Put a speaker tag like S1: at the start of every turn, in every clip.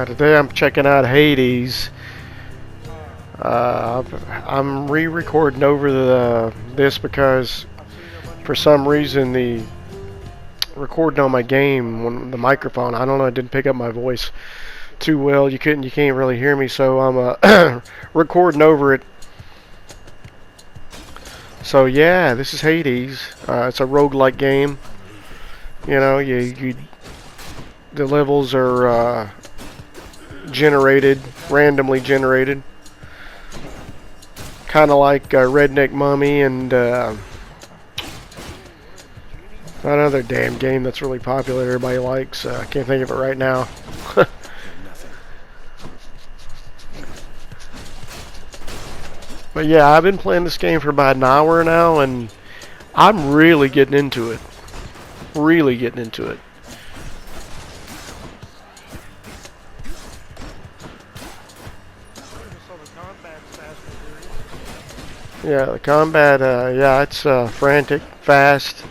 S1: Today I'm checking out Hades. I'm re-recording over this because for some reason the recording on my game, when the microphone, I don't know, it didn't pick up my voice too well. You can't really hear me, so I'm recording over it. So yeah, this is Hades. It's a roguelike game. You know, the levels are randomly generated, kind of like Redneck Mummy and that other damn game that's really popular, everybody likes. I can't think of it right now. But yeah, I've been playing this game for about an hour now, and I'm really getting into it. Really getting into it. Yeah, the combat, yeah, it's frantic, fast.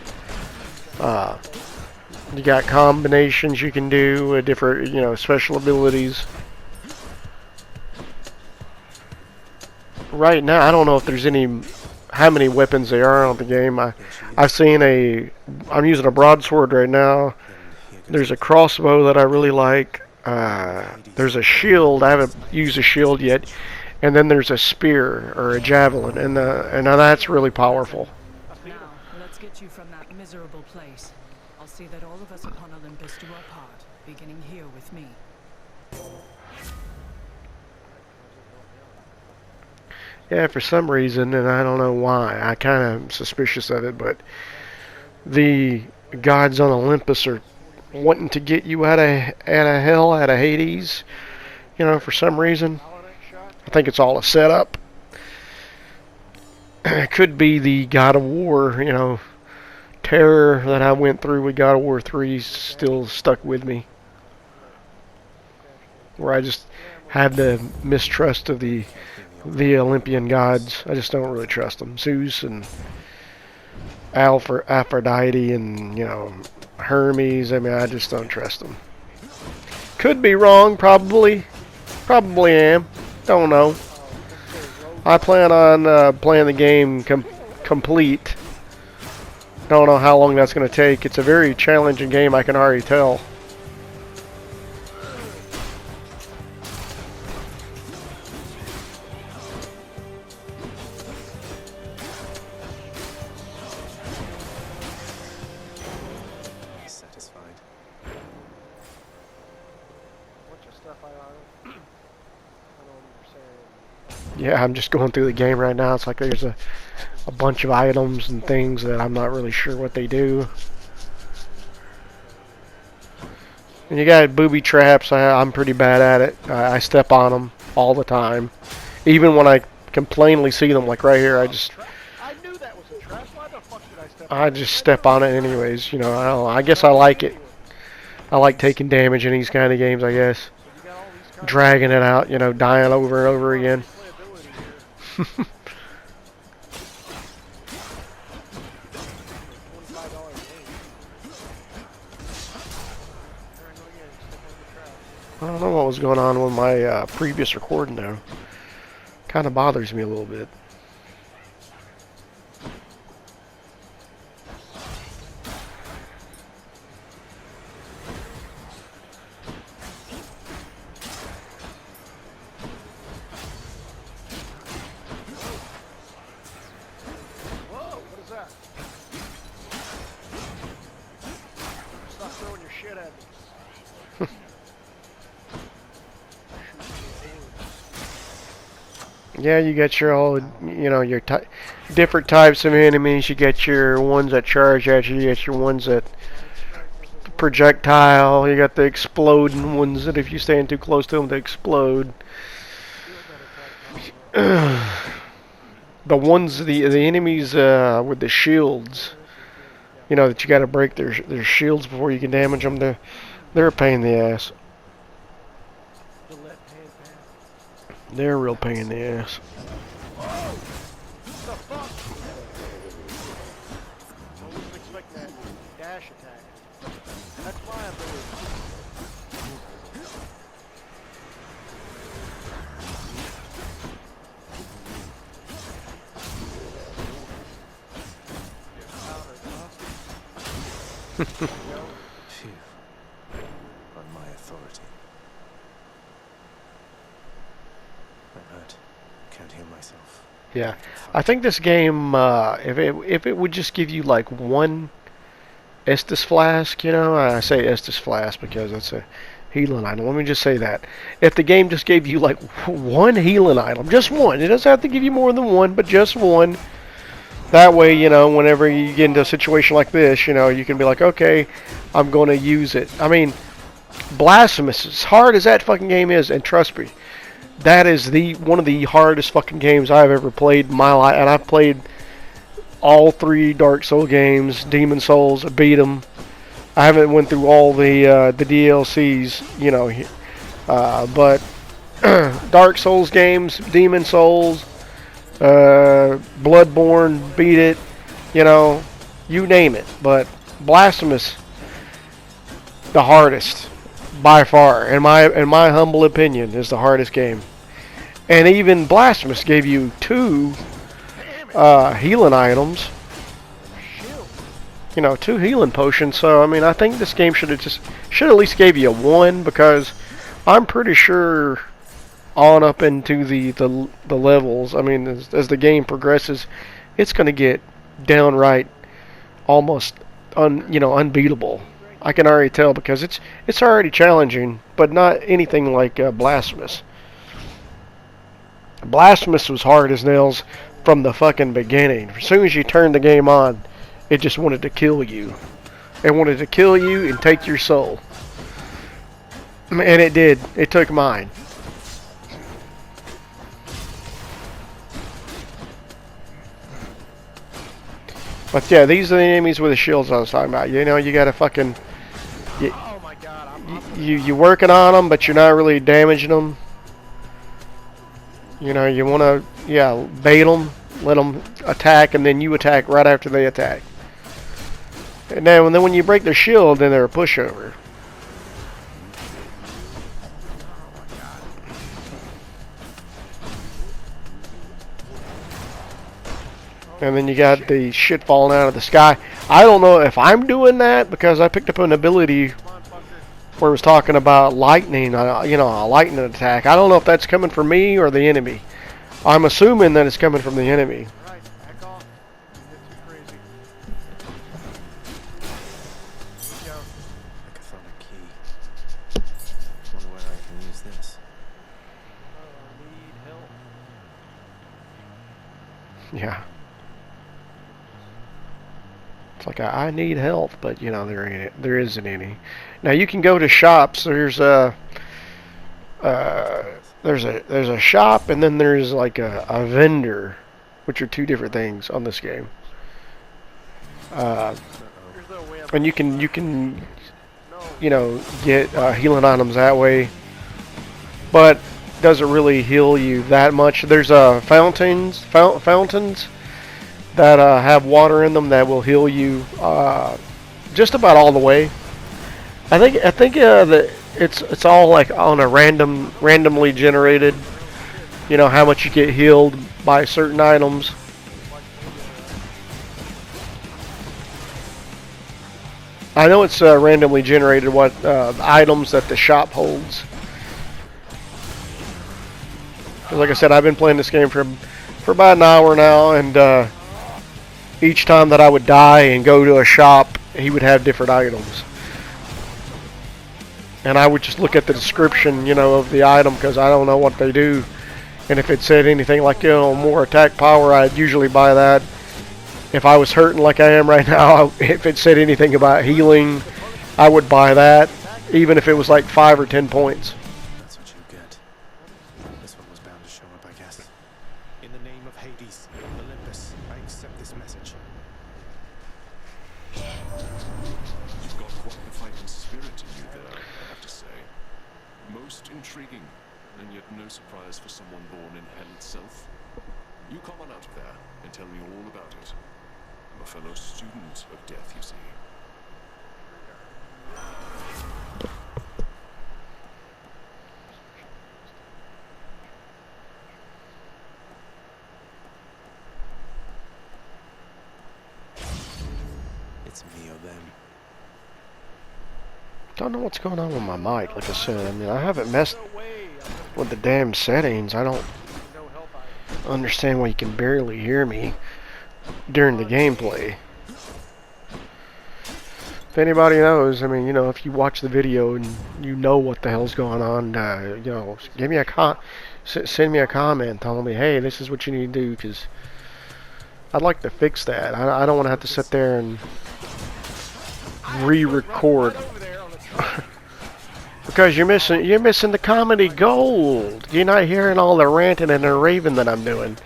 S1: You got combinations you can do, different, special abilities. Right now, I don't know if there's how many weapons there are on the game. I've seen I'm using a broadsword right now. There's a crossbow that I really like. There's a shield. I haven't used a shield yet. And then there's a spear or a javelin, and now that's really powerful.
S2: Now, let's get you from that miserable place. I'll see that all of us upon Olympus do our part, beginning here with me.
S1: Yeah, for some reason, and I don't know why, I kind of am suspicious of it, but the gods on Olympus are wanting to get you out of hell, out of Hades, for some reason. I think it's all a setup. It could be the God of War, terror that I went through with God of War 3 still stuck with me. Where I just have the mistrust of the Olympian gods. I just don't really trust them. Zeus and Aphrodite and, Hermes. I mean, I just don't trust them. Could be wrong, probably. Probably am. Don't know. I plan on playing the game complete. Don't know how long that's going to take. It's a very challenging game, I can already tell. Yeah, I'm just going through the game right now. It's like there's a bunch of items and things that I'm not really sure what they do. And you got booby traps. I'm pretty bad at it. I step on them all the time. Even when I can plainly see them, like right here, I just step on it anyways. I don't know. I guess I like it. I like taking damage in these kind of games, I guess. Dragging it out, dying over and over again. I don't know what was going on with my previous recording there. Kind of bothers me a little bit. Yeah, you got your all, your different types of enemies. You got your ones that charge at you. You got your ones that projectile. You got the exploding ones that if you stand too close to them, they explode. The enemies with the shields, that you got to break their shields before you can damage them. They're a pain in the ass. They're a real pain in the ass.
S3: Phew. On my authority. I'm hurt. Can't heal myself.
S1: Yeah, I think this game, if it would just give you like one Estus flask, you know, I say Estus flask because it's a healing item. Let me just say that. If the game just gave you like one healing item, just one, it doesn't have to give you more than one, but just one. That way, you know, whenever you get into a situation like this, you know, you can be like, okay, I'm going to use it. I mean, Blasphemous, as hard as that fucking game is, and trust me, that is one of the hardest fucking games I've ever played in my life, and I've played all 3 Dark Souls games, Demon Souls, I beat them. I haven't went through all the DLCs, you know, but Dark Souls games, Demon Souls, Bloodborne, beat it, you know, you name it. But Blasphemous, the hardest by far, in my humble opinion, is the hardest game. And even Blasphemous gave you 2 healing items. You know, 2 healing potions. So I mean, I think this game should at least gave you 1, because I'm pretty sure on up into the levels, I mean, as the game progresses, it's going to get downright almost unbeatable. I can already tell, because it's already challenging, but not anything like Blasphemous. Blasphemous was hard as nails from the fucking beginning. As soon as you turned the game on, it just wanted to kill you. It wanted to kill you and take your soul. And it did. It took mine. But yeah, these are the enemies with the shields I was talking about. You know, you gotta fucking... You're working on them, but you're not really damaging them. You know, you want to, bait them, let them attack, and then you attack right after they attack. And then when you break their shield, then they're a pushover. And then you got the shit falling out of the sky. I don't know if I'm doing that, because I picked up an ability where it was talking about lightning, a lightning attack. I don't know if that's coming from me or the enemy. I'm assuming that it's coming from the enemy.
S3: Right, back off. You get too crazy. Here we go. A chthonic key. Wonder where I can use this. Need help.
S1: Yeah. It's like I need help, but you know there isn't any. Now you can go to shops. There's a shop, and then there's like a vendor, which are 2 different things on this game. And you can get healing items that way, but doesn't really heal you that much. There's fountains that have water in them that will heal you just about all the way. I think that it's all like on a randomly generated. You know how much you get healed by certain items. I know it's randomly generated what items that the shop holds. 'Cause like I said, I've been playing this game for about an hour now, and each time that I would die and go to a shop, he would have different items. And I would just look at the description, of the item, because I don't know what they do. And if it said anything like, more attack power, I'd usually buy that. If I was hurting like I am right now, if it said anything about healing, I would buy that, even if it was like 5 or 10 points.
S3: That's what you get. This one was bound to show up, I guess. In the name of Hades, Olympus, I accept this message.
S4: You've got quite the fighting spirit in you there, I have to say. Most intriguing, and yet no surprise for someone born in hell itself. You come on out of there and tell me all about it. I'm a fellow student of death, you see.
S3: It's me or them.
S1: Don't know what's going on with my mic. Like I said, I mean, I haven't messed with the damn settings. I don't understand why you can barely hear me during the gameplay. If anybody knows, I mean, you know, if you watch the video and you know what the hell's going on, you know, give me a send me a comment telling me, hey, this is what you need to do, because I'd like to fix that. I don't want to have to sit there and re-record. Because you're missing the comedy gold. You're not hearing all the ranting and the raving that I'm doing.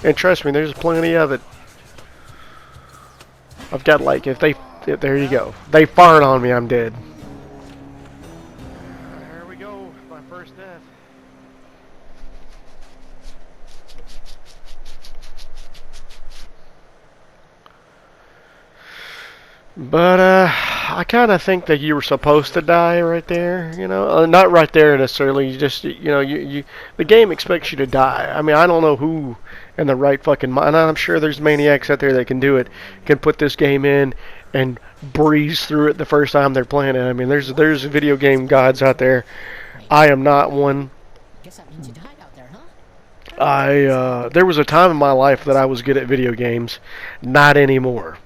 S1: And trust me, there's plenty of it. I've got like, there you go. They fart on me, I'm dead.
S5: Here we go, my first death.
S1: But I kind of think that you were supposed to die right there, you know, not right there necessarily. You just, you know, the game expects you to die. I mean, I don't know who in the right fucking mind. I'm sure there's maniacs out there that can do it, can put this game in and breeze through it the first time they're playing it. I mean, there's video game gods out there. I am not one.
S6: Guess that means you died out there, huh?
S1: There was a time in my life that I was good at video games, not anymore.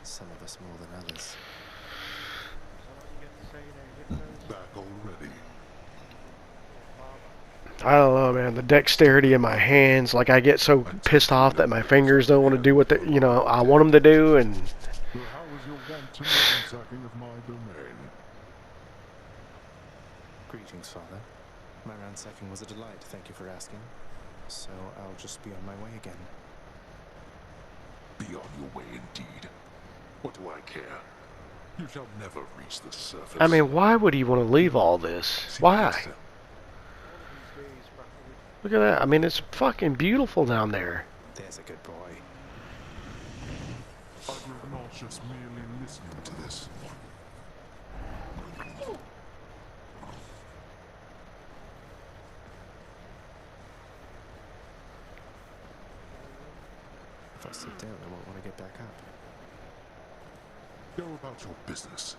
S3: Some of us more than others.
S4: Back already.
S1: I don't know, man. The dexterity in my hands, like I get so pissed off that my fingers don't want to do what you know, I want them to do, and
S4: So how was your wanton ransacking of my domain?
S3: Greetings, Father. My ransacking was a delight, thank you for asking. So I'll just be on my way again.
S4: Be on your way indeed. What do I care? You shall never reach the surface.
S1: I mean, why would he want to leave all this? Why? Look at that. I mean, it's fucking beautiful down there.
S3: There's a good boy.
S4: I will not just merely listening to this.
S3: If I sit down, I won't want to get back up.
S4: Go about your business.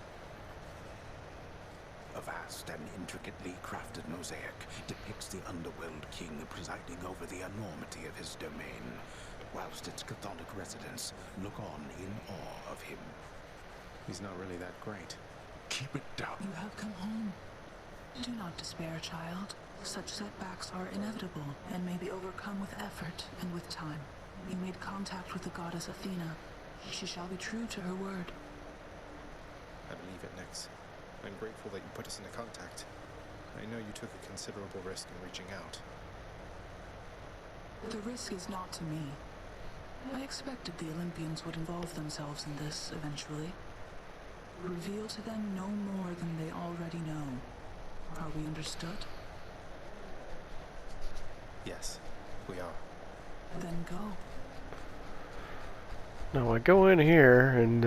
S7: A vast and intricately crafted mosaic depicts the underworld king presiding over the enormity of his domain, whilst its Catholic residents look on in awe of him.
S3: He's not really that great.
S4: Keep it down.
S8: You have come home. Do not despair, child. Such setbacks are inevitable and may be overcome with effort and with time. You made contact with the goddess Athena. She shall be true to her word.
S3: I believe it, Nyx. I'm grateful that you put us into contact. I know you took a considerable risk in reaching out.
S8: The risk is not to me. I expected the Olympians would involve themselves in this eventually. Reveal to them no more than they already know. Are we understood?
S3: Yes, we are.
S8: Then go.
S1: Now I go in here, and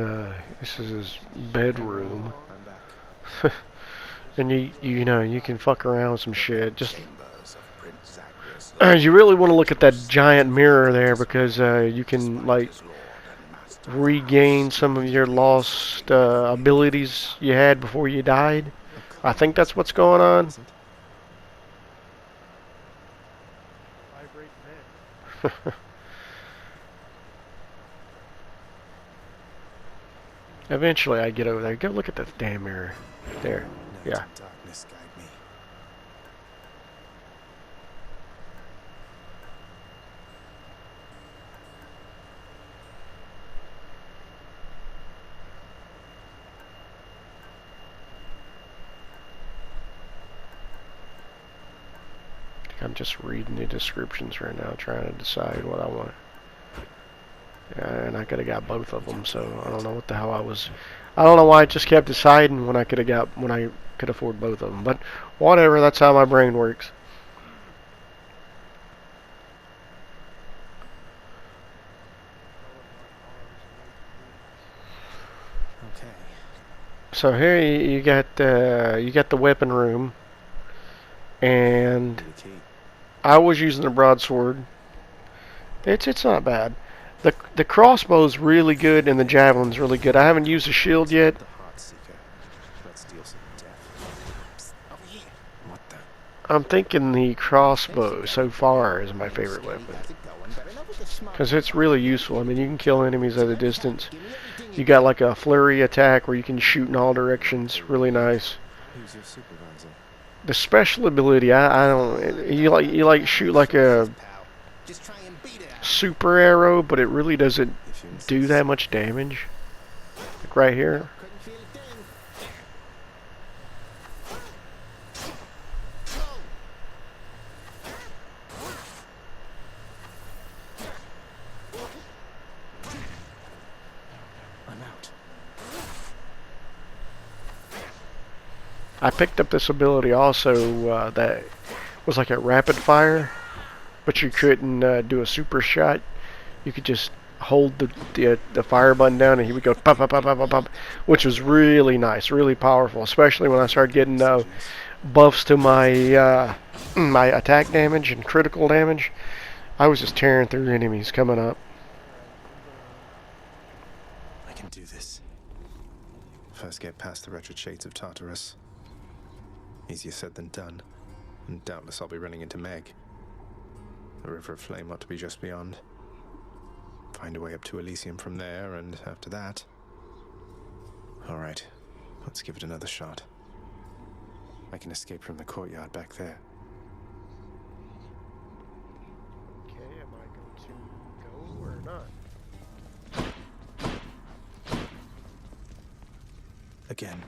S1: this is his bedroom.
S3: I'm back.
S1: And you know, you can fuck around with some shit. Just
S7: Chambers of Prince Zagreus,
S1: you really want to look at that giant mirror there, because you can like
S7: Lord and Master.
S1: regain some of your lost abilities you had before you died. I think that's what's going on.
S3: Is it?
S5: Vibrate men.
S1: Eventually I get over there. Go look at that damn mirror. There.
S3: Night
S1: Yeah.
S3: and darkness guide me.
S1: I'm just reading the descriptions right now, trying to decide what I want. Yeah, and I could have got both of them, so I don't know what the hell I was. I don't know why I just kept deciding when I could afford both of them. But whatever, that's how my brain works.
S3: Okay.
S1: So here you got the weapon room, and
S3: The key.
S1: I was using the broadsword. It's not bad. The crossbow's really good and the javelin's really good. I haven't used the shield yet.
S3: The Heartseeker. Let's deal some death.
S1: I'm thinking the crossbow so far is my favorite weapon. Because it's really useful. I mean, you can kill enemies at a distance. You got like a flurry attack where you can shoot in all directions. Really nice.
S3: Who's your supervisor?
S1: The special ability, I don't. You like shoot like a super arrow, but it really doesn't do that much damage. Like right here.
S3: I'm out.
S1: I picked up this ability also that was like a rapid fire, but you couldn't do a super shot. You could just hold the fire button down and he would go pop pop pop pop pop pop, which was really nice, really powerful, especially when I started getting buffs to my my attack damage and critical damage. I was just tearing through enemies coming up.
S3: I can do this. First get past the wretched shades of Tartarus. Easier said than done. And doubtless I'll be running into Meg. The River of Flame ought to be just beyond. Find a way up to Elysium from there, and after that... Alright, let's give it another shot. I can escape from the courtyard back there.
S1: Okay, am I going to go or not?
S3: Again.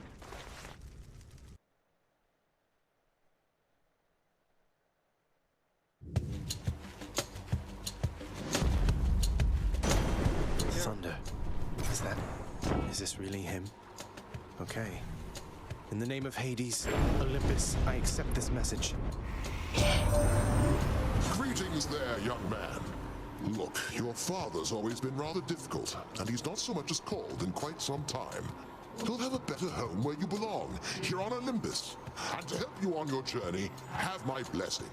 S3: Thunder. Is this really him? Okay. In the name of Hades, Olympus, I accept this message.
S9: Greetings there, young man. Look, your father's always been rather difficult, and he's not so much as called in quite some time. You'll have a better home where you belong, here on Olympus. And to help you on your journey, have my blessing.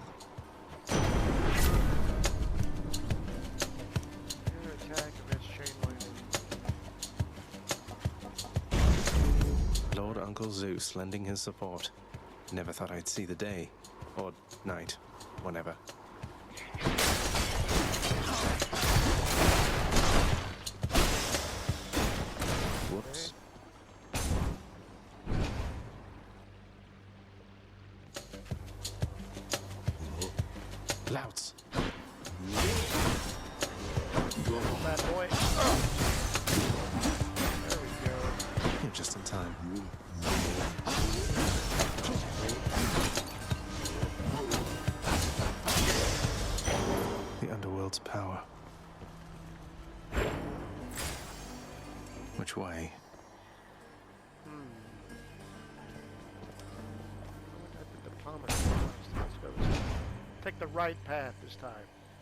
S3: Lord Uncle Zeus lending his support. Never thought I'd see the day. Or night. Whenever. Whoops. Louts.
S1: Bad boy. There we go.
S3: You're just in time. The underworld's power. Which way?
S1: Take the right path this time.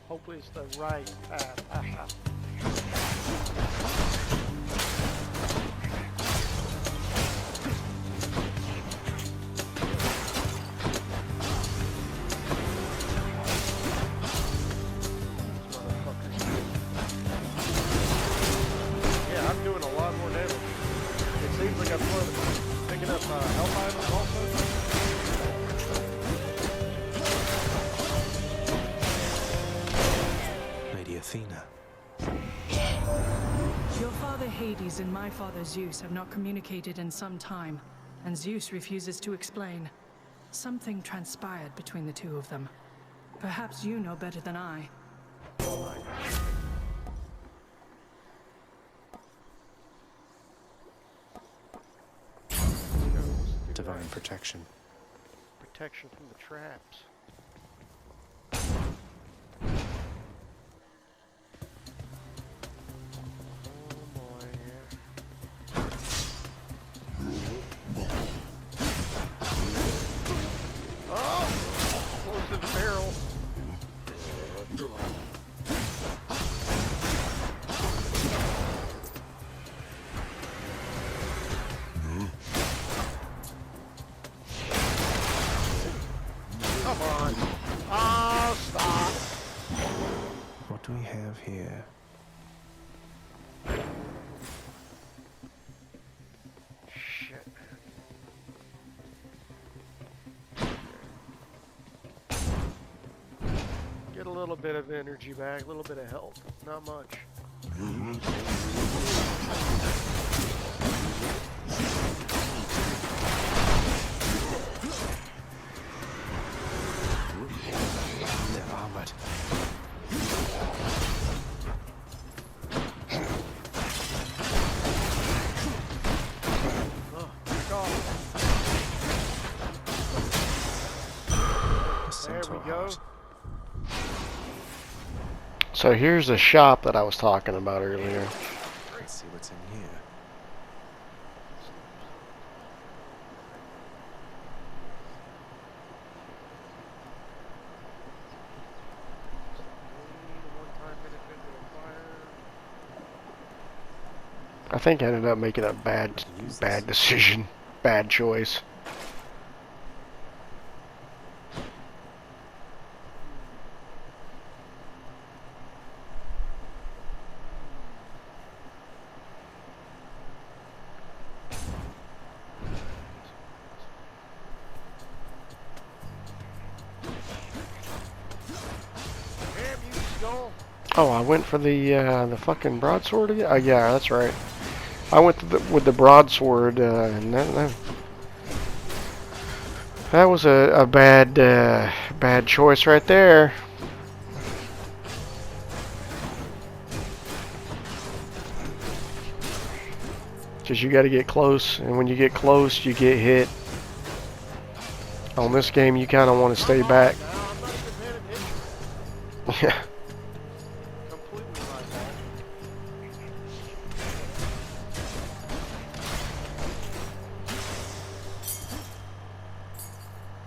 S1: Hopefully it's the right path. Aha. Yeah, I'm doing a lot more damage. It seems like I'm picking up health items also.
S3: Athena.
S2: Your father Hades and my father Zeus have not communicated in some time, and Zeus refuses to explain. Something transpired between the two of them. Perhaps you know better than I.
S3: Divine protection.
S1: Protection from the traps.
S3: What do we have here?
S1: Shit. little bit of energy back, a little bit of health, not much.
S3: They're armored.
S1: There we go.
S3: Heart.
S1: So here's the shop that I was talking about earlier.
S3: Let's see what's in here.
S1: I think I ended up making a bad decision, bad choice. Oh, I went for the fucking broadsword again? Oh, yeah, that's right. I went with the broadsword, and that was a bad choice right there. Because you got to get close, and when you get close, you get hit. On this game, you kind of want to stay back. Yeah.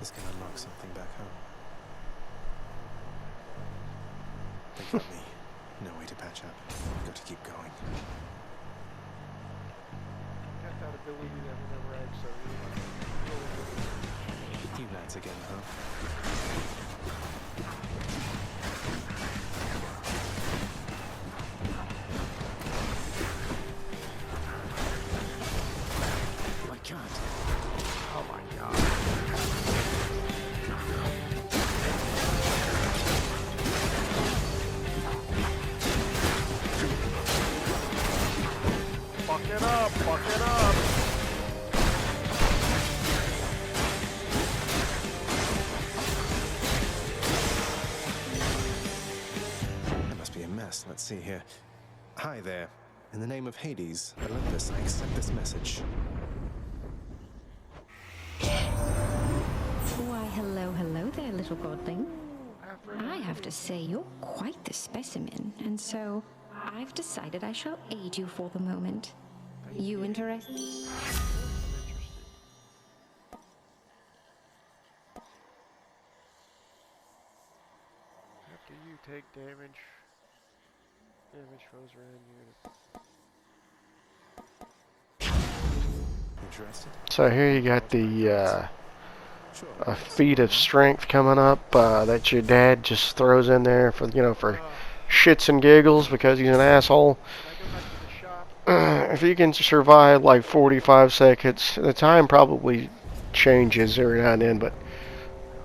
S3: This can unlock something back home. They got me. No way to patch up. Got to keep going.
S1: Got that ability that whenever I
S3: You lads again, huh?
S1: I can't. Oh my god. Fuck it up, fuck it up.
S3: That must be a mess. Let's see here. Hi there. In the name of Hades, Olympus, I accept this message.
S10: Why, hello there, little godling. I have to say, you're quite the specimen, and so I've decided I shall aid you for the moment. You interested?
S1: After you take damage throws around you.
S3: Interested?
S1: So here you got the a feat of strength coming up that your dad just throws in there for for shits and giggles because he's an asshole. If you can survive like 45 seconds, the time probably changes every now and then, but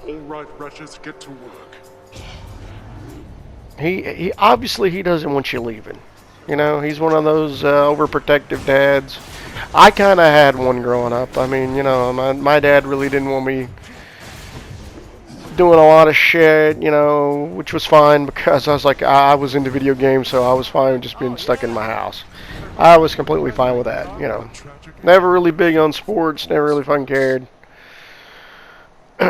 S9: All right, wretches, get to work.
S1: he obviously he doesn't want you leaving. You know, he's one of those overprotective dads. I kind of had one growing up. I mean, you know, my dad really didn't want me doing a lot of shit, you know, which was fine because I was like, I was into video games, so I was fine with just being stuck in my house. I was completely fine with that, you know. Never really big on sports, never really fucking cared.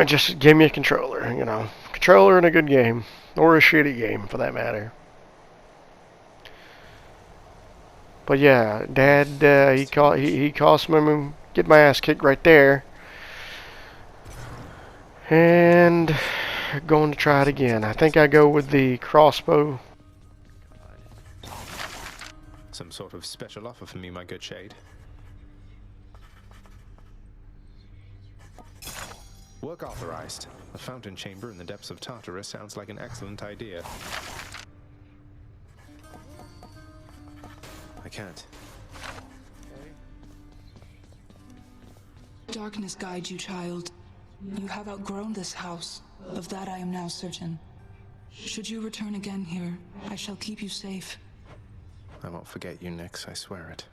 S1: Just give me a controller, you know. Controller and a good game. Or a shitty game, for that matter. But yeah, Dad, he cost me get my ass kicked right there. And going to try it again. I think I go with the crossbow.
S3: Some sort of special offer for me, my good shade. Work authorized. A fountain chamber in the depths of Tartarus sounds like an excellent idea. I can't.
S8: Darkness guide you, child. You have outgrown this house. Of that I am now certain. Should you return again here, I shall keep you safe.
S3: I won't forget you, Nyx, I swear it.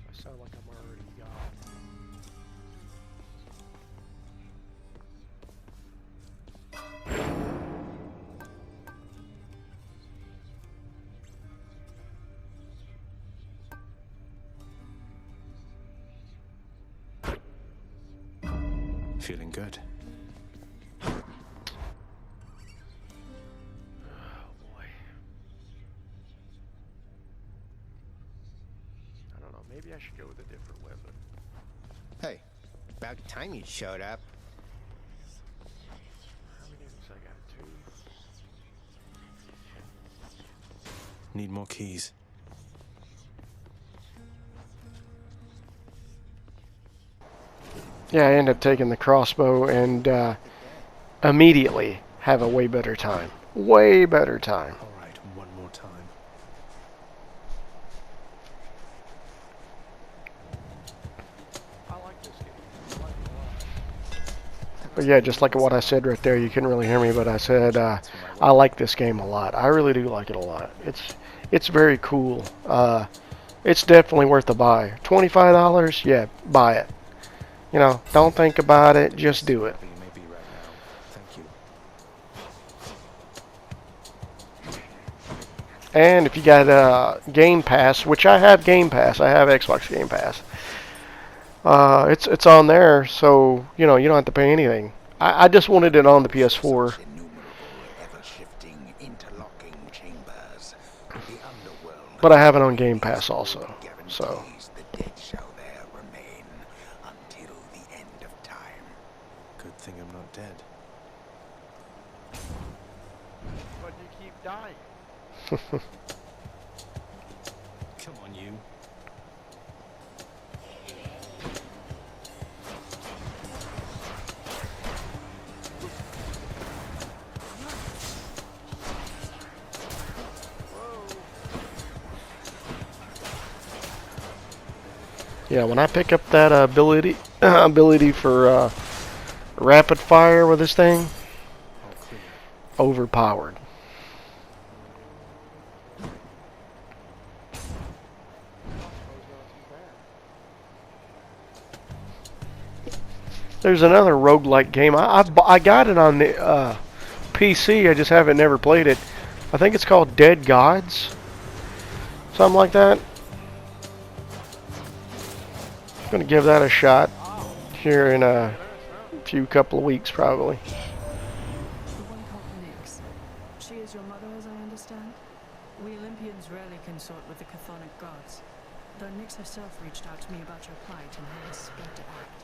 S1: I sound like I'm already gone.
S3: Feeling good.
S1: Oh boy. I don't know, maybe I should go with a different weapon.
S11: Hey, about time you showed up.
S1: How many of these I got? 2.
S3: Need more keys.
S1: Yeah, I ended up taking the crossbow and immediately have a way better time. Way better time.
S3: Alright, one more time.
S1: I like this game. I like it a lot. But yeah, just like what I said right there, you couldn't really hear me, but I said I like this game a lot. I really do like it a lot. It's very cool. It's definitely worth a buy. $25? Yeah, buy it. You know, don't think about it, just do it.
S3: You may be right now. Thank you.
S1: And if you got Game Pass, which I have Game Pass, I have Xbox Game Pass. It's on there, so you know you don't have to pay anything. I just wanted it on the PS4. But I have it on Game Pass also, so.
S3: Good thing I'm not dead.
S5: But you keep dying.
S3: Come on, you.
S1: Yeah, when I pick up that ability for rapid fire with this thing, overpowered. There's another roguelike game. I got it on the PC. I just haven't never played it. I think it's called Dead Gods. Something like that. I'm going to give that a shot here in a couple of weeks probably.
S2: The one called Nyx. She is your mother, as I understand? We Olympians rarely consort with the chthonic gods, though Nyx herself reached out to me about your plight and how best to act.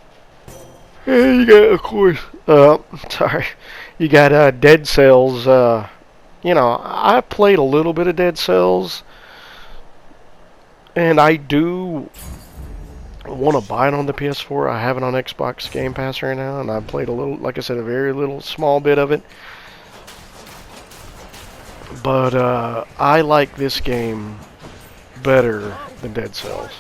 S1: Yeah, you got, of course, sorry, you got Dead Cells. You know, I played a little bit of Dead Cells, and I do want to buy it on the PS4. I have it on Xbox Game Pass right now, and I played a little, like I said, a very little small bit of it. But I like this game better than Dead Cells.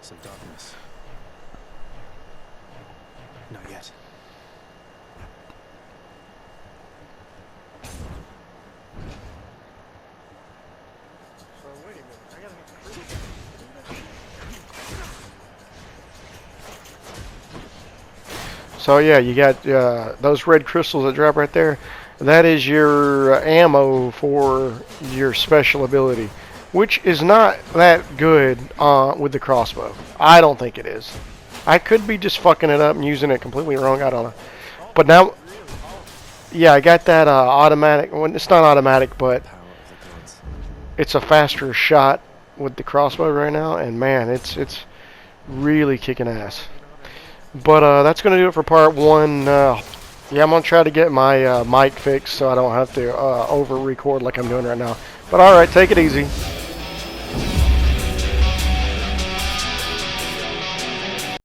S3: Some darkness. Not yet.
S1: So yeah, you got those red crystals that drop right there. That is your ammo for your special ability, which is not that good with the crossbow. I don't think it is. I could be just fucking it up and using it completely wrong. I don't know. But now, yeah, I got that automatic. Well, it's not automatic, but it's a faster shot with the crossbow right now, and man, it's really kicking ass. But that's going to do it for part 1. Yeah, I'm going to try to get my mic fixed so I don't have to over-record like I'm doing right now. But alright, take it easy.